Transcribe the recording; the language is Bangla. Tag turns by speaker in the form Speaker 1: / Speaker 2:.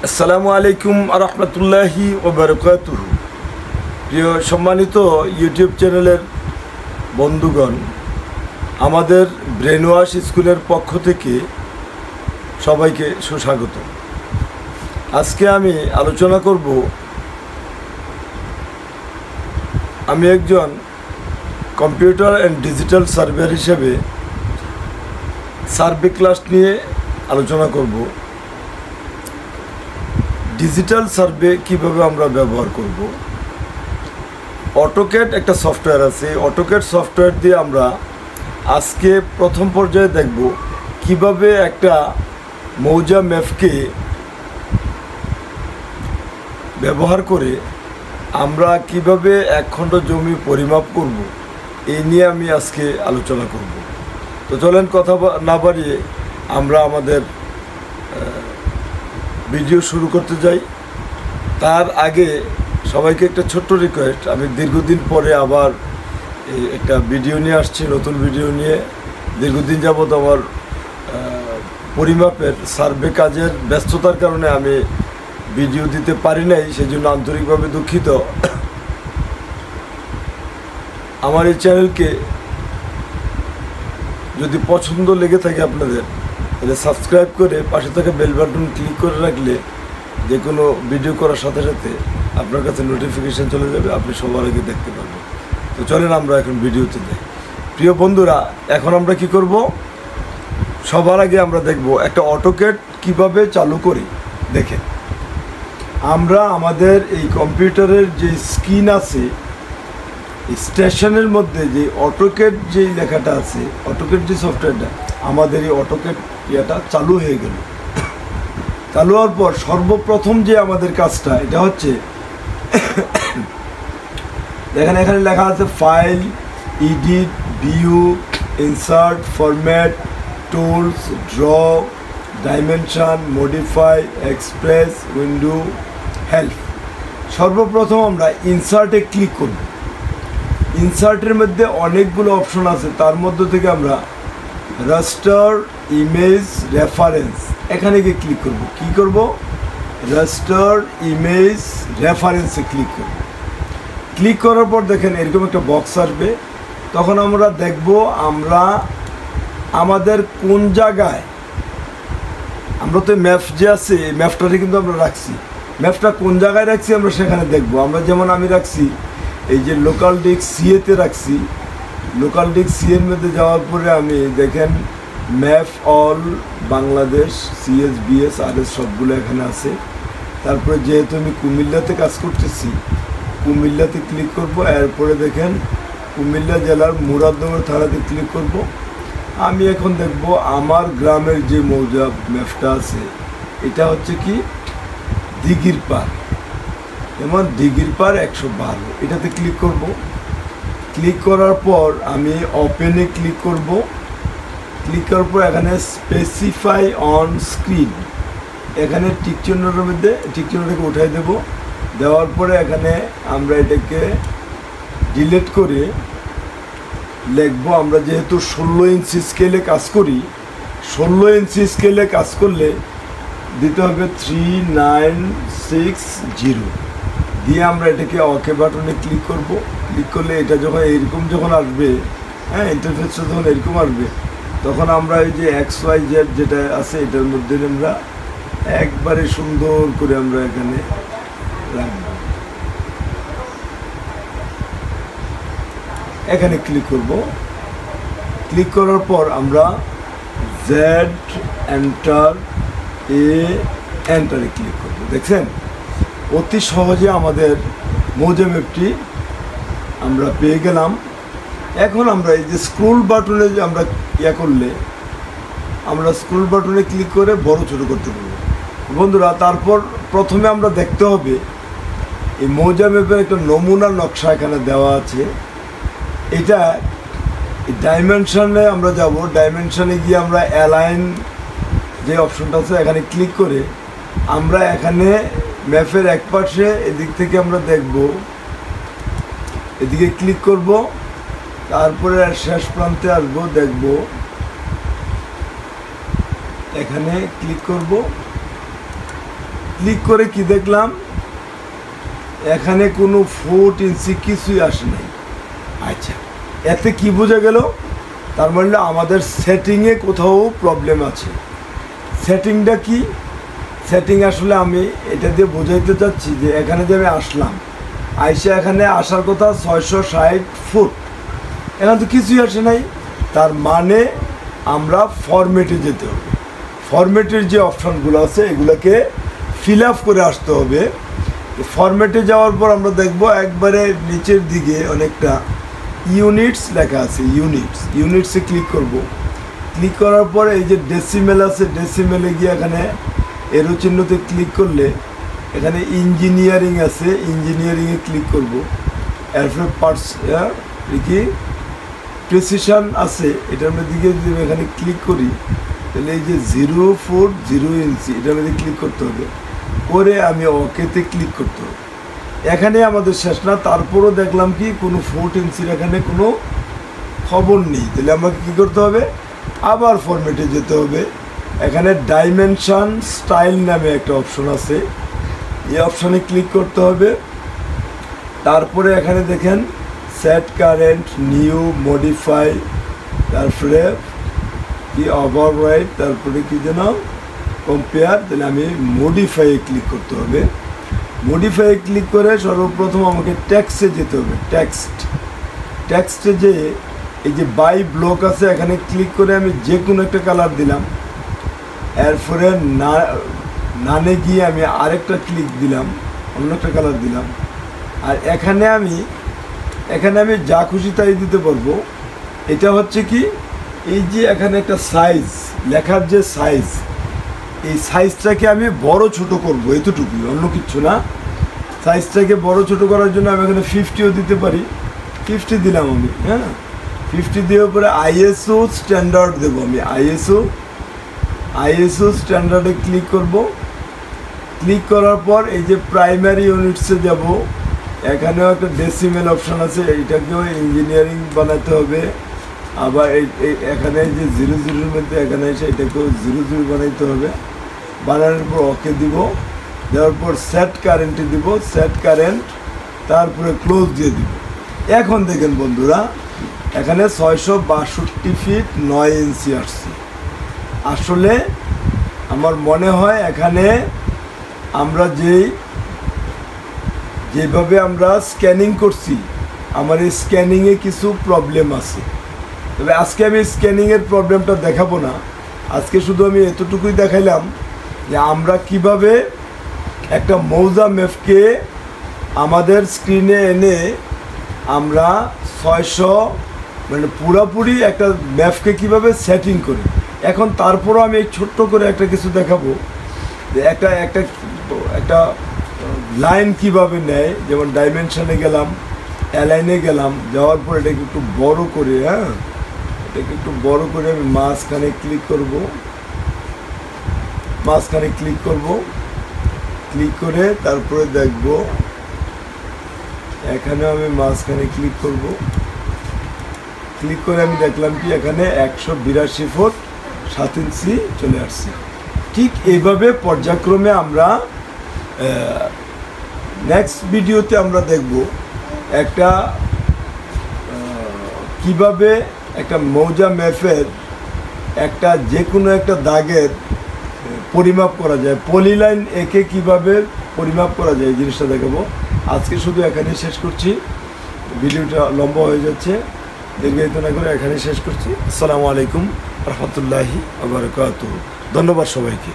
Speaker 1: আসসালামু আলাইকুম আরহামতুল্লাহি ওবারাকাতুহু। প্রিয় সম্মানিত ইউটিউব চ্যানেলের বন্ধুগণ, আমাদের ব্রেনওয়াশ স্কুলের পক্ষ থেকে সবাইকে সুস্বাগত। আজকে আমি আলোচনা করব, আমি একজন কম্পিউটার অ্যান্ড ডিজিটাল সার্ভেয়ার হিসেবে সার্ভে ক্লাস নিয়ে আলোচনা করব। ডিজিটাল সার্ভে কিভাবে আমরা ব্যবহার করব। অটোক্যাড একটা সফটওয়্যার আছে, অটোক্যাড সফটওয়্যার দিয়ে আমরা আজকে প্রথম পর্যায়ে দেখব কিভাবে একটা মৌজা ম্যাপকে ব্যবহার করে আমরা কিভাবে এক খণ্ড জমি পরিমাপ করব, এই নিয়ে আমি আজকে আলোচনা করব। তো চলেন কথা না বাড়িয়ে আমরা আমাদের ভিডিও শুরু করতে যাই। তার আগে সবাইকে একটা ছোট্ট রিকোয়েস্ট, আমি দীর্ঘদিন পরে আবার একটা ভিডিও নিয়ে আসছি, নতুন ভিডিও নিয়ে। দীর্ঘদিন যাবৎ আমার পরিমাপের সার্ভে কাজের ব্যস্ততার কারণে আমি ভিডিও দিতে পারি নাই, সেজন্য আন্তরিকভাবে দুঃখিত। আমার এই চ্যানেলকে যদি পছন্দ লেগে থাকে আপনাদের, তাহলে সাবস্ক্রাইব করে পাশে থাকা বেল বাটন ক্লিক করে রাখলে যে কোনো ভিডিও করার সাথে সাথে আপনার কাছে নোটিফিকেশান চলে যাবে, আপনি সবার আগে দেখতে পারবেন। তো চলেন আমরা এখন ভিডিওতে যাই। প্রিয় বন্ধুরা, এখন আমরা কি করব, সবার আগে আমরা দেখব একটা অটোক্যাড কিভাবে চালু করি। দেখেন, আমরা আমাদের এই কম্পিউটারের যে স্ক্রিন আছে, স্টেশনের মধ্যে যে অটোক্যাড যেই লেখাটা আছে, অটোক্যাড যে সফটওয়্যারটা, আমাদের এই অটোক্যাড ইয়েটা চালু হয়ে গেল। চালু হওয়ার পর সর্বপ্রথম যে আমাদের কাজটা, এটা হচ্ছে দেখেন এখানে লেখা আছে file, edit, view, insert, format, tools, draw, dimension, modify, express, window, help. সর্বপ্রথম আমরা ইনসার্টে ক্লিক করব। ইনসার্টের মধ্যে অনেকগুলো অপশন আছে, তার মধ্যে থেকে আমরা রাস্টার ইমেজ রেফারেন্স, এখানে গিয়ে ক্লিক করব। কি করব? রাস্টার ইমেজ রেফারেন্সে ক্লিক করব। ক্লিক করার পর দেখেন এরকম একটা বক্স আসবে। তখন আমরা দেখব আমরা আমাদের কোন জায়গায়, আমরা তো ম্যাপ যে আছে এই ম্যাপটাতে কিন্তু আমরা রাখছি, ম্যাপটা কোন জায়গায় রাখছি আমরা সেখানে দেখব। আমরা যেমন আমি রাখছি এই যে লোকাল ডিস্ক সিএতে রাখছি। লোকাল ডিস্ক সি এর মধ্যে যাওয়ার পরে আমি দেখেন map all Bangladesh, CS, BS, RS সবগুলো এখানে আছে। তারপরে যেহেতু আমি কুমিল্লাতে কাজ করতেছি, কুমিল্লাতে ক্লিক করব। এরপরে দেখেন কুমিল্লা জেলার মুরাদনগর থানাতে ক্লিক করব। আমি এখন দেখব আমার গ্রামের যে মৌজা ম্যাপটা আছে, এটা হচ্ছে কি দিঘির পার, যেমন দিঘির পার 112, এটাতে ক্লিক করব। ক্লিক করার পর আমি ওপেনে ক্লিক করব। ক্লিক করার পর এখানে স্পেসিফাই অন স্ক্রিন, এখানে টিক চিহ্নটার মধ্যে টিক চিহ্নটাকে উঠাই দেব। দেওয়ার পরে এখানে আমরা এটাকে ডিলিট করে লিখব, আমরা যেহেতু 16 ইঞ্চি স্কেলে কাজ করি, 16 ইঞ্চি স্কেলে কাজ করলে দিতে হবে 3960 দিয়ে আমরা এটাকে ওকে বাটনে ক্লিক করব। ক্লিক করলে এটা যখন এরকম যখন আসবে, হ্যাঁ, ইন্টারফেসটা যখন এরকম আসবে, তখন আমরা এই যে XYZ যেটা আছে এটার মধ্যে আমরা একবারে সুন্দর করে আমরা এখানে রাখব। এখানে ক্লিক করব। ক্লিক করার পর আমরা জেড এন্টার এন্টারে ক্লিক করব। দেখছেন অতি সহজে আমাদের মৌজা ম্যাপটি আমরা পেয়ে গেলাম। এখন আমরা এই যে স্ক্রল বাটনে যে আমরা করলে আমরা স্ক্রল বাটনে ক্লিক করে বড় ছোট করতে পারবো বন্ধুরা। তারপর প্রথমে আমরা দেখতে হবে এই মৌজা ম্যাপের একটা নমুনা নকশা এখানে দেওয়া আছে। এটা ডাইমেনশনে আমরা যাব। ডাইমেনশনে গিয়ে আমরা অ্যালাইন যে অপশনটা আছে এখানে ক্লিক করে আমরা এখানে ম্যাপের এক পাশে এদিক থেকে আমরা দেখব, এদিকে ক্লিক করব। তারপরে শেষ প্রান্তে আসবো, দেখব এখানে ক্লিক করব। ক্লিক করে কি দেখলাম, এখানে কোনো 4 ইঞ্চি কিছুই আসে নাই। আচ্ছা, এতে কি বোঝা গেল? তার মানে আমাদের সেটিংয়ে কোথাও প্রবলেম আছে। সেটিংটা কি? সেটিং আসলে আমি এটা দিয়ে বোঝাইতে চাচ্ছি যে এখানে যে আমি আসলাম, আইসা এখানে আসার কথা 660 ফুট, এখানে তো কিছুই আসে নাই। তার মানে আমরা ফরম্যাটে যেতে হবে। ফরম্যাটের যে অপশানগুলো আছে এগুলোকে ফিল আপ করে আসতে হবে। ফরম্যাটে যাওয়ার পর আমরা দেখব একবারে নিচের দিকে অনেকটা ইউনিটস লেখা আছে। ইউনিটসে ক্লিক করব। ক্লিক করার পর এই যে ডেসিমেল আছে, ডেসিমেলে গিয়ে এখানে এরো চিহ্নতে ক্লিক করলে এখানে ইঞ্জিনিয়ারিং আছে, ইঞ্জিনিয়ারিংয়ে ক্লিক করব। এরপরে পার্টস কি প্রেসিশন আছে, এটার মধ্যে দিকে যদি এখানে ক্লিক করি তাহলে এই যে 0 ফুট 0 ইঞ্চি এটার মধ্যে ক্লিক করতে হবে। করে আমি ওকেতে ক্লিক করতে হবে। এখানে আমাদের শেষ না, তারপরও দেখলাম কি কোনো 4 ইঞ্চির এখানে কোনো খবর নেই। তাহলে আমাকে কী করতে হবে? আবার ফরম্যাটে যেতে হবে। এখানে ডাইমেনশন স্টাইল নামে একটা অপশন আছে, এই অপশানে ক্লিক করতে হবে। তারপরে এখানে দেখেন সেট কারেন্ট, নিউ, মডিফাই, তারপরে কি ওভাররাইড, তারপরে কি যেন কম্পেয়ার। তাহলে আমি মডিফাইয়ে ক্লিক করতে হবে। মডিফাইয়ে ক্লিক করে সর্বপ্রথম আমাকে টেক্সটে যেতে হবে। টেক্সটে যে এই যে বাই ব্লক আছে এখানে ক্লিক করে আমি যে কোনো একটা কালার দিলাম। এরপরে নানে গিয়ে আমি আরেকটা ক্লিক দিলাম, অন্য একটা কালার দিলাম। আর এখানে আমি যা খুশি তাই দিতে পারবো। এটা হচ্ছে কি, এই যে এখানে একটা সাইজ, লেখার যে সাইজ, এই সাইজটাকে আমি বড় ছোট করব, এতটুকুই, অন্য কিচ্ছু না। সাইজটাকে বড় ছোট করার জন্য আমি এখানে 50ও দিতে পারি। 50 দিলাম আমি, হ্যাঁ। 50 দেওয়ার পরে আইএসও স্ট্যান্ডার্ড দেবো আমি। আইএসও স্ট্যান্ডার্ডে ক্লিক করব। ক্লিক করার পর এই যে প্রাইমারি ইউনিটসে যাব, এখানেও একটা ডেসিমেল অপশান আছে, এইটাকেও ইঞ্জিনিয়ারিং বানাতে হবে। আবার এখানে যে 00 মধ্যে এখানে এসে এটাকেও 00 বানাইতে হবে। বানানোর পর ওকে দিব, দেওয়ার পর সেট কারেন্টে দিব, সেট কারেন্ট, তারপরে ক্লোজ দিয়ে দিব। এখন দেখেন বন্ধুরা, এখানে 662 ফিট 9 ইঞ্চি আসছে। আসলে আমার মনে হয় এখানে আমরা যেভাবে আমরা স্ক্যানিং করছি, আমার এই স্ক্যানিংয়ে কিছু প্রবলেম আছে। তবে আজকে আমি স্ক্যানিংয়ের প্রবলেমটা দেখাবো না। আজকে শুধু আমি এতটুকুই দেখাইলাম যে আমরা কিভাবে একটা মৌজা ম্যাপকে আমাদের স্ক্রিনে এনে আমরা 600 মানে পুরোপুরি একটা ম্যাপকে কিভাবে সেটিং করি। এখন তারপরও আমি ছোট্ট করে একটা কিছু দেখাবো যে একটা লাইন কিভাবে নেয়। যেমন ডাইমেনশনে গেলাম, অ্যালাইনে গেলাম, যাওয়ার পর এটাকে একটু বড় করে, হ্যাঁ, এটাকে একটু বড় করে আমি মাঝখানে ক্লিক করব। ক্লিক করে তারপরে দেখব এখানেও আমি মাঝখানে ক্লিক করব। ক্লিক করে আমি দেখলাম কি এখানে 182 ফুট 7 ইঞ্চি চলে আসছে। ঠিক এইভাবে পর্যায়ক্রমে আমরা নেক্সট ভিডিওতে আমরা দেখব একটা কিভাবে একটা মৌজা ম্যাপের একটা যে কোনো একটা দাগের পরিমাপ করা যায়, পলিলাইন একে কিভাবে পরিমাপ করা যায়, এই জিনিসটা দেখাবো। আজকে শুধু এখানেই শেষ করছি, ভিডিওটা লম্বা হয়ে যাচ্ছে, দীর্ঘায়িত না করে এখানেই শেষ করছি। আসসালামু আলাইকুম রহমতুল্লাহি ওয়া বারাকাতুহু। ধন্যবাদ সবাইকে।